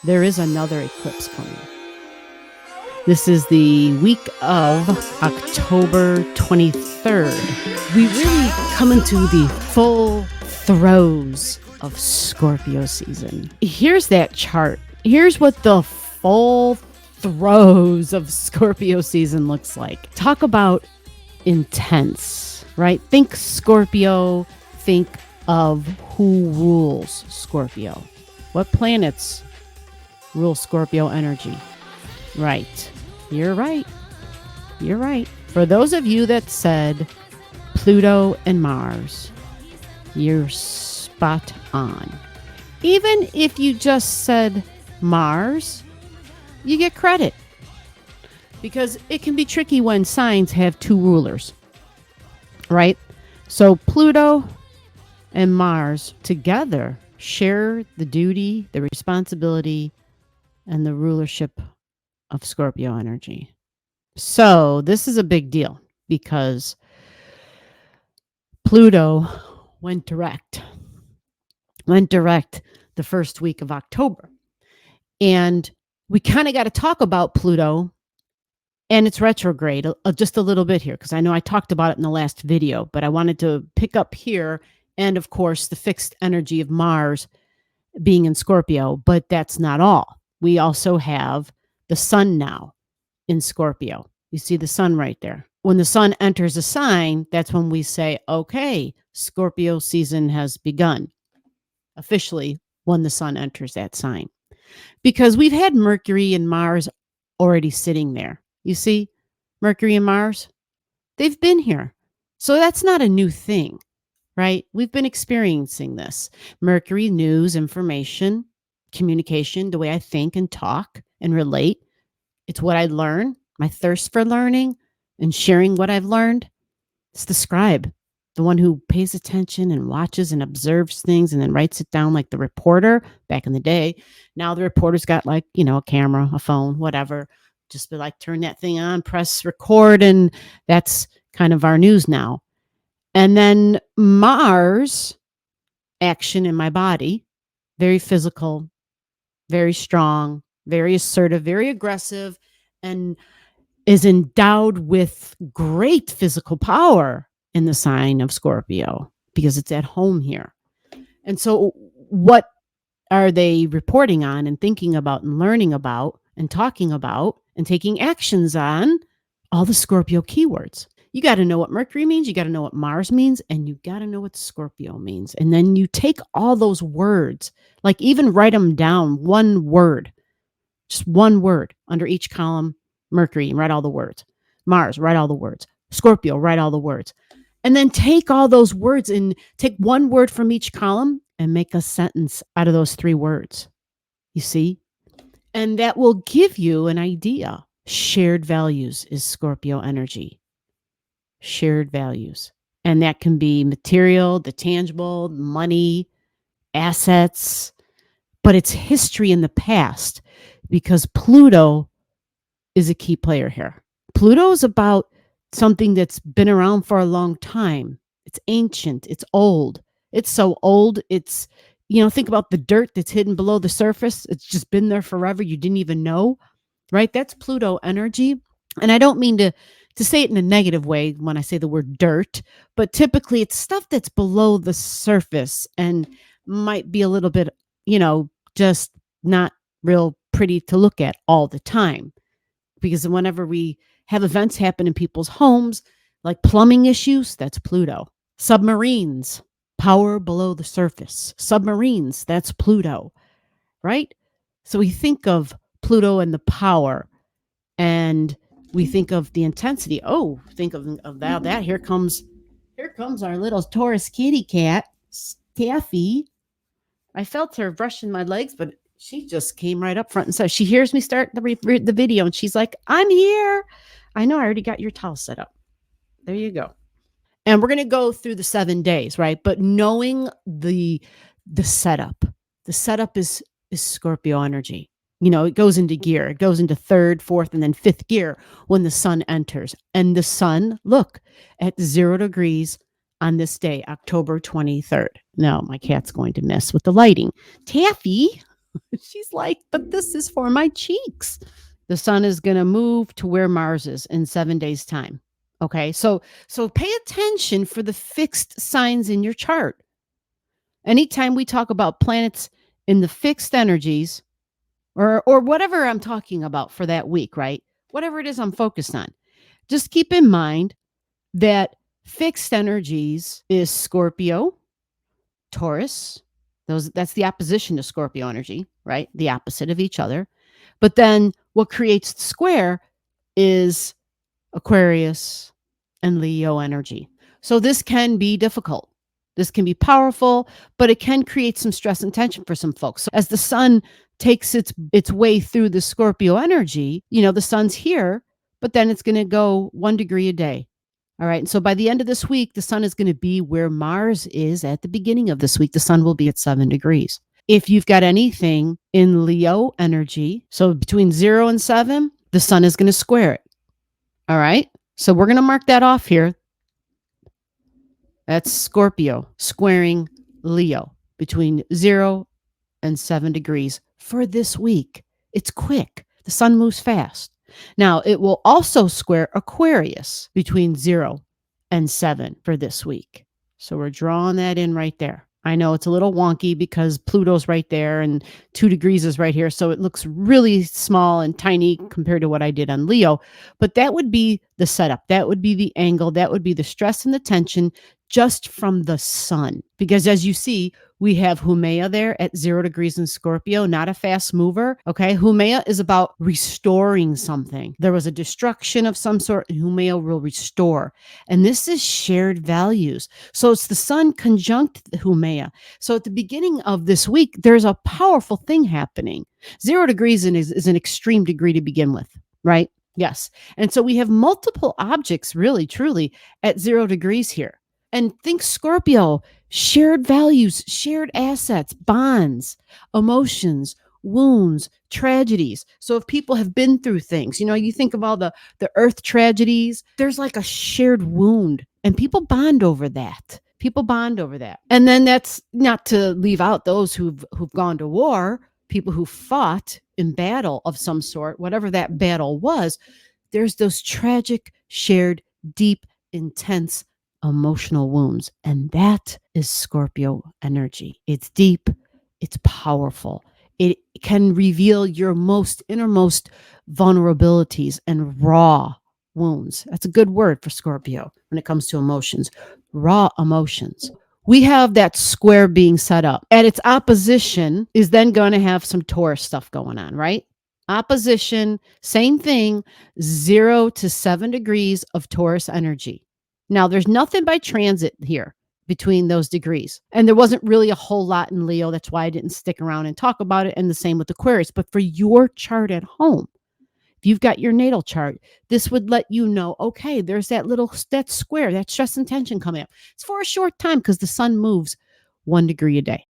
there is another eclipse coming. This is the week of October 23rd. We really come into the full throes of Scorpio season. Here's that chart. Here's what the full throes of Scorpio season looks like. Talk about intense, right? Think Scorpio, think of who rules Scorpio. What planets rule Scorpio energy? Right. You're right. You're right. For those of you that said Pluto and Mars, you're spot on. Even if you just said Mars, you get credit. Because it can be tricky when signs have two rulers, right? So Pluto and Mars together share the duty, the responsibility, and the rulership of Scorpio energy. So this is a big deal because Pluto went direct the first week of October. And we kind of got to talk about Pluto and its retrograde just a little bit here, because I know I talked about it in the last video, but I wanted to pick up here. And of course, the fixed energy of Mars being in Scorpio, but that's not all. We also have the sun now in Scorpio. You see the sun right there. When the sun enters a sign, that's when we say, okay, Scorpio season has begun officially when the sun enters that sign. Because we've had Mercury and Mars already sitting there. You see, Mercury and Mars, they've been here. So that's not a new thing, right? We've been experiencing this. Mercury, news, information, communication, the way I think and talk and relate. It's what I learn, my thirst for learning and sharing what I've learned. It's the scribe, the one who pays attention and watches and observes things and then writes it down like the reporter back in the day. Now the reporter's got like, a camera, a phone, whatever. Just be like, turn that thing on, press record, and that's kind of our news now. And then Mars, action in my body, very physical, very strong, very assertive, very aggressive, and is endowed with great physical power in the sign of Scorpio because it's at home here. And so what are they reporting on and thinking about and learning about and talking about and taking actions on? All the Scorpio keywords. You got to know what Mercury means. You got to know what Mars means. And you got to know what Scorpio means. And then you take all those words, like even write them down, one word, just one word under each column. Mercury, write all the words. Mars, write all the words. Scorpio, write all the words. And then take all those words and take one word from each column and make a sentence out of those three words. You see? And that will give you an idea. Shared values is Scorpio energy. Shared values. And that can be material, the tangible, money, assets, but it's history in the past because Pluto is a key player here. Pluto is about something that's been around for a long time. It's ancient. It's old. It's so old. It's, think about the dirt that's hidden below the surface. It's just been there forever. You didn't even know, right? That's Pluto energy. And I don't mean to say it in a negative way when I say the word dirt, but typically it's stuff that's below the surface and might be a little bit, just not real pretty to look at all the time. Because whenever we have events happen in people's homes, like plumbing issues, that's Pluto. Submarines, power below the surface. Submarines, that's Pluto, right? So we think of Pluto and the power, and we think of the intensity. Oh, think of that. Here comes our little Taurus kitty cat, Taffy. I felt her brushing my legs, but she just came right up front and said, she hears me start the video and she's like, I'm here. I know, I already got your towel set up. There you go. And we're going to go through the 7 days, right? But knowing the setup is Scorpio energy. It goes into gear. It goes into third, fourth, and then fifth gear when the sun enters. And the sun, look, at 0 degrees on this day, October 23rd. No, my cat's going to mess with the lighting. Taffy, She's like, but this is for my cheeks. The sun is going to move to where Mars is in 7 days time. Okay. So pay attention for the fixed signs in your chart. Anytime we talk about planets in the fixed energies or whatever I'm talking about for that week, right? Whatever it is I'm focused on. Just keep in mind that fixed energies is Scorpio, Taurus. That's the opposition to Scorpio energy, right? The opposite of each other. But then what creates the square is Aquarius and Leo energy. So this can be difficult. This can be powerful, but it can create some stress and tension for some folks. So as the sun takes its way through the Scorpio energy, the sun's here, but then it's going to go 1 degree a day. All right. And so by the end of this week, the sun is going to be where Mars is at the beginning of this week. The sun will be at 7 degrees. If you've got anything in Leo energy, so between 0 and 7, the sun is going to square it. All right. So we're going to mark that off here. That's Scorpio squaring Leo between 0 and 7 degrees for this week. It's quick. The sun moves fast. Now, it will also square Aquarius between 0 and 7 for this week. So we're drawing that in right there. I know it's a little wonky because Pluto's right there and 2 degrees is right here. So it looks really small and tiny compared to what I did on Leo. But that would be the setup. That would be the angle. That would be the stress and the tension just from the sun. Because as you see, we have Haumea there at 0 degrees in Scorpio, not a fast mover. Okay. Haumea is about restoring something. There was a destruction of some sort, and Haumea will restore. And this is shared values. So it's the sun conjunct Haumea. So at the beginning of this week, there's a powerful thing happening. 0 degrees is an extreme degree to begin with, right? Yes. And so we have multiple objects really, truly at 0 degrees here. And think Scorpio, shared values, shared assets, bonds, emotions, wounds, tragedies. So if people have been through things, you think of all the earth tragedies, there's like a shared wound and people bond over that. And then that's not to leave out those who've gone to war, people who fought in battle of some sort, whatever that battle was. There's those tragic, shared, deep, intense emotional wounds. And that is Scorpio energy. It's deep. It's powerful. It can reveal your innermost vulnerabilities and raw wounds. That's a good word for Scorpio when it comes to emotions. Raw emotions. We have that square being set up. At its opposition is then going to have some Taurus stuff going on, right? Opposition, same thing, 0 to 7 degrees of Taurus energy. Now, there's nothing by transit here between those degrees. And there wasn't really a whole lot in Leo. That's why I didn't stick around and talk about it. And the same with Aquarius. But for your chart at home, if you've got your natal chart, this would let you know, okay, there's that square, that stress and tension coming up. It's for a short time because the sun moves 1 degree a day.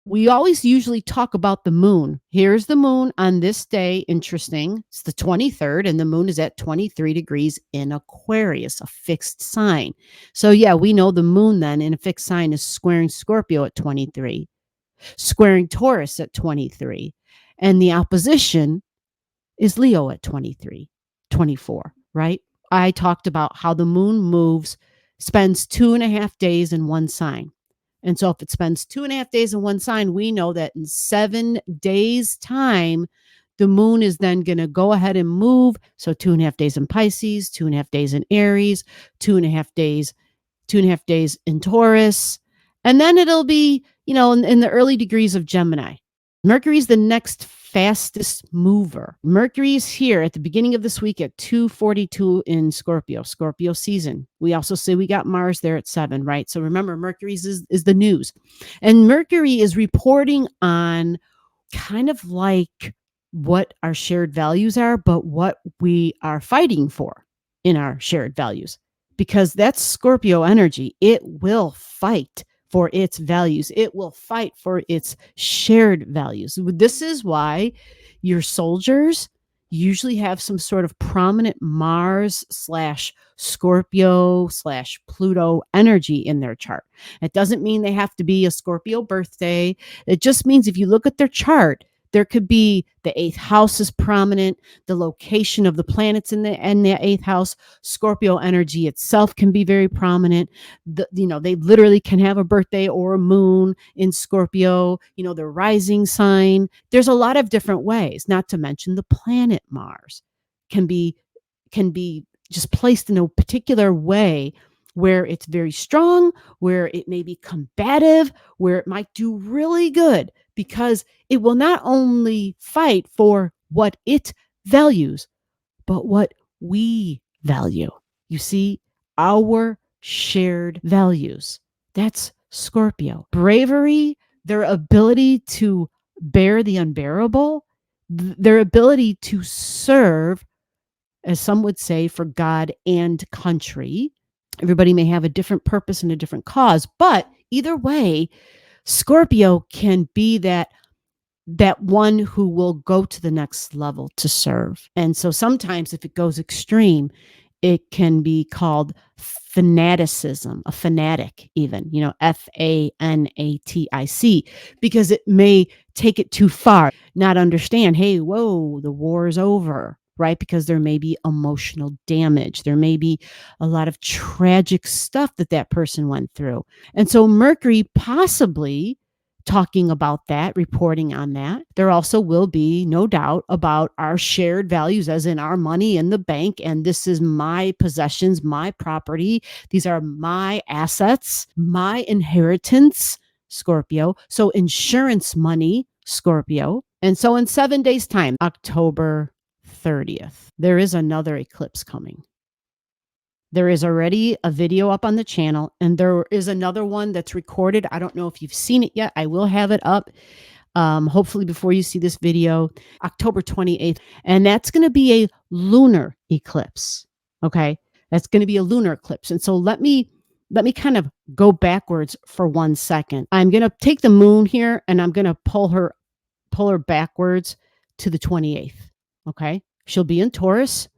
We always usually talk about the moon. Here's the moon on this day. Interesting. It's the 23rd, and the moon is at 23 degrees in Aquarius, a fixed sign. So, yeah, we know the moon then in a fixed sign is squaring Scorpio at 23, squaring Taurus at 23, and the opposition is Leo at 23, 24, right? I talked about how the moon spends 2.5 days in one sign. And so if it spends 2.5 days in one sign, we know that in 7 days' time, the moon is then going to go ahead and move. So 2.5 days in Pisces, 2.5 days in Aries, 2.5 days in Taurus. And then it'll be, in the early degrees of Gemini. Mercury is the next fastest mover. Mercury is here at the beginning of this week at 2:42 in Scorpio season. We also say we got Mars there at 7, right? So remember, Mercury is the news. And Mercury is reporting on kind of like what our shared values are, but what we are fighting for in our shared values. Because that's Scorpio energy. It will fight for its values. It will fight for its shared values. This is why your soldiers, usually have some sort of prominent Mars slash Scorpio slash Pluto energy in their chart. It doesn't mean they have to be a Scorpio birthday. It just means if you look at their chart, there could be the eighth house is prominent, the location of the planets in the eighth house. Scorpio energy itself can be very prominent. They literally can have a birthday or a moon in Scorpio, their rising sign. There's a lot of different ways, not to mention the planet Mars can be just placed in a particular way where it's very strong, where it may be combative, where it might do really good, because it will not only fight for what it values, but what we value. You see, our shared values. That's Scorpio. Bravery, their ability to bear the unbearable, their ability to serve, as some would say, for God and country. Everybody may have a different purpose and a different cause, but either way, Scorpio can be that one who will go to the next level to serve. And so sometimes if it goes extreme, it can be called fanaticism, a fanatic even, FANATIC, because it may take it too far, not understand, hey, whoa, the war is over, right? Because there may be emotional damage. There may be a lot of tragic stuff that person went through. And so Mercury possibly talking about that, reporting on that. There also will be, no doubt, about our shared values, as in our money in the bank. And this is my possessions, my property. These are my assets, my inheritance, Scorpio. So insurance money, Scorpio. And so in 7 days' time, October 30th, there is another eclipse coming. There is already a video up on the channel, and there is another one that's recorded. I don't know if you've seen it yet. I will have it up, hopefully before you see this video, October 28th. And that's going to be a lunar eclipse. Okay. That's going to be a lunar eclipse. And so let me kind of go backwards for 1 second. I'm going to take the moon here and I'm going to pull her backwards to the 28th. Okay. She'll be in Taurus.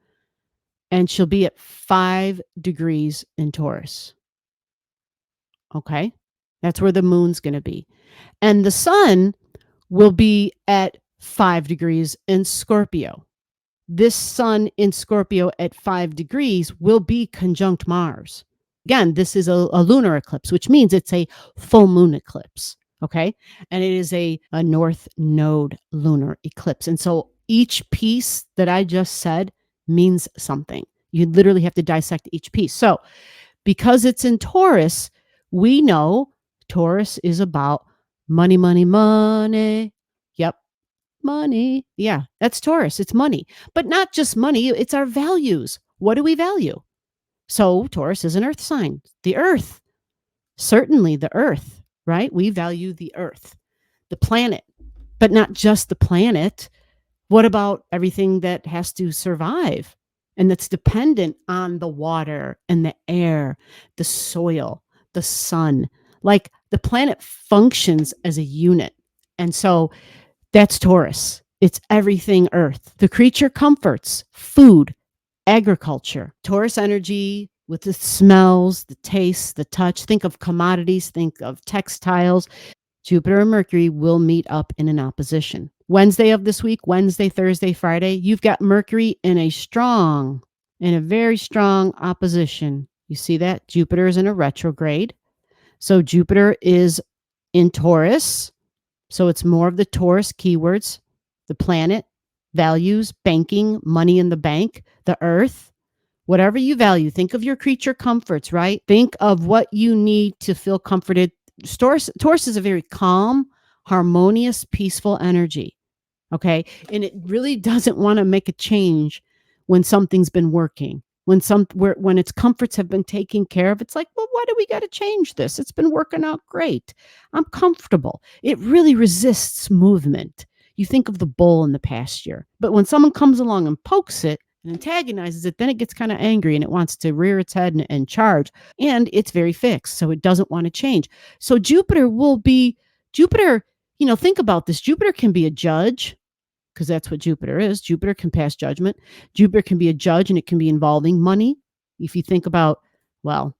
And she'll be at 5 degrees in Taurus. Okay? That's where the moon's going to be. And the sun will be at 5 degrees in Scorpio. This sun in Scorpio at 5 degrees will be conjunct Mars. Again, this is a lunar eclipse, which means it's a full moon eclipse. Okay? And it is a north node lunar eclipse. And so each piece that I just said means something. You literally have to dissect each piece. So because it's in Taurus, we know Taurus is about money, money, money. Yep. Money. Yeah, that's Taurus. It's money, but not just money. It's our values. What do we value? So Taurus is an earth sign, the earth, certainly the earth, right? We value the earth, the planet, but not just the planet. What about everything that has to survive and that's dependent on the water and the air, the soil, the sun? Like the planet functions as a unit. And so that's Taurus. It's everything earth. The creature comforts, food, agriculture. Taurus energy with the smells, the tastes, the touch. Think of commodities, think of textiles. Jupiter and Mercury will meet up in an opposition. Wednesday of this week, Wednesday, Thursday, Friday, you've got Mercury in a very strong opposition. You see that? Jupiter is in a retrograde. So Jupiter is in Taurus. So it's more of the Taurus keywords, the planet, values, banking, money in the bank, the earth, whatever you value. Think of your creature comforts, right? Think of what you need to feel comforted. Taurus is a very calm, harmonious, peaceful energy. Okay. And it really doesn't want to make a change when something's been working. When its comforts have been taken care of, it's like, well, why do we got to change this? It's been working out great. I'm comfortable. It really resists movement. You think of the bull in the pasture, but when someone comes along and pokes it and antagonizes it, then it gets kind of angry and it wants to rear its head and charge. And it's very fixed, so it doesn't want to change. So Jupiter, think about this. Jupiter can be a judge, because that's what Jupiter is. Jupiter can pass judgment. Jupiter can be a judge, and it can be involving money. If you think about, well,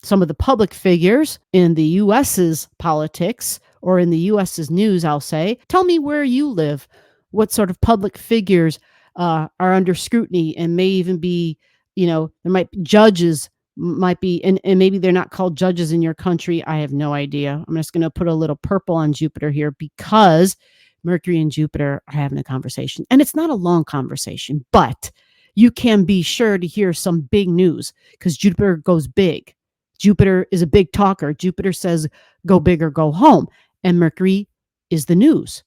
some of the public figures in the US's politics or in the US's news, I'll say, tell me where you live. What sort of public figures are under scrutiny and may even be, there might be judges, might be, and maybe they're not called judges in your country. I have no idea. I'm just going to put a little purple on Jupiter here because Mercury and Jupiter are having a conversation. And it's not a long conversation, but you can be sure to hear some big news because Jupiter goes big. Jupiter is a big talker. Jupiter says, go big or go home. And Mercury is the news.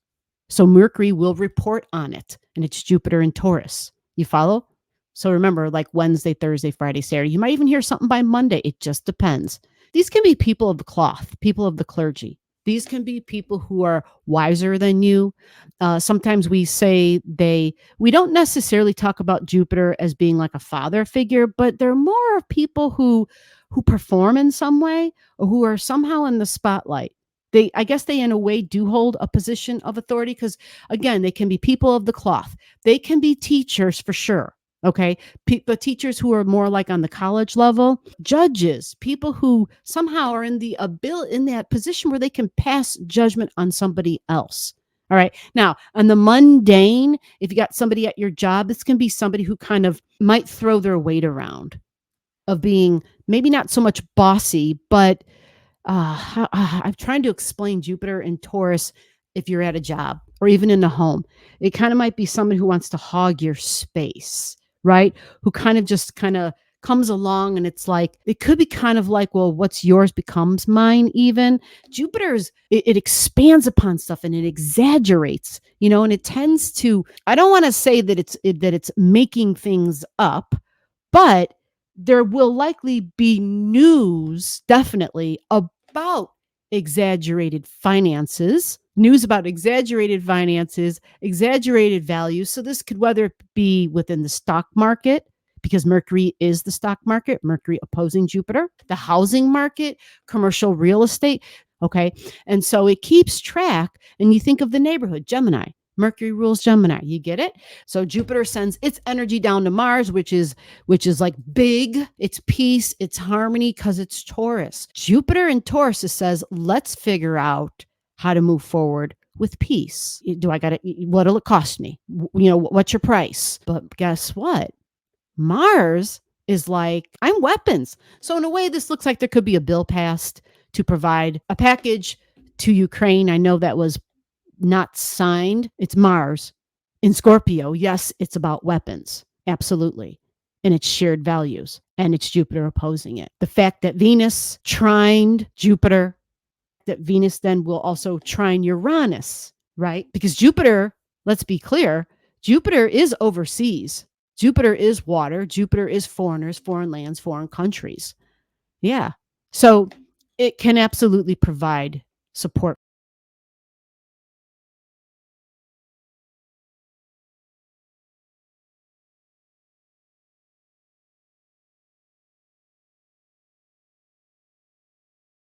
So Mercury will report on it. And it's Jupiter in Taurus. You follow? So remember, like Wednesday, Thursday, Friday, Saturday, you might even hear something by Monday. It just depends. These can be people of the cloth, people of the clergy. These can be people who are wiser than you. Sometimes we say we don't necessarily talk about Jupiter as being like a father figure, but they're more of people who perform in some way or who are somehow in the spotlight. I guess they in a way do hold a position of authority because, again, they can be people of the cloth. They can be teachers for sure. Okay. But teachers who are more like on the college level, judges, people who somehow are in that position where they can pass judgment on somebody else. All right. Now, on the mundane, if you got somebody at your job, this can be somebody who kind of might throw their weight around of being maybe not so much bossy, but I'm trying to explain Jupiter and Taurus if you're at a job or even in a home. It kind of might be someone who wants to hog your space, right? Who kind of comes along and it's like, it could be kind of like, well, what's yours becomes mine even. Jupiter's, it expands upon stuff and it exaggerates, and it tends to, I don't want to say that it's making things up, but there will likely be news, definitely, about exaggerated finances, exaggerated values. So this could whether it be within the stock market, because Mercury is the stock market, Mercury opposing Jupiter, the housing market, commercial real estate. Okay. And so it keeps track. And you think of the neighborhood, Gemini. Mercury rules Gemini. You get it? So Jupiter sends its energy down to Mars, which is like big, it's peace, it's harmony, because it's Taurus. Jupiter in Taurus says, let's figure out how to move forward with peace. What'll it cost me? What's your price? But guess what? Mars is like, I'm weapons. So in a way, this looks like there could be a bill passed to provide a package to Ukraine. I know that was not signed. It's Mars in Scorpio. Yes, it's about weapons. Absolutely. And it's shared values. And it's Jupiter opposing it. The fact that Venus trined Jupiter, that Venus then will also trine Uranus, right? Because Jupiter, let's be clear, Jupiter is overseas. Jupiter is water. Jupiter is foreigners, foreign lands, foreign countries. Yeah. So it can absolutely provide support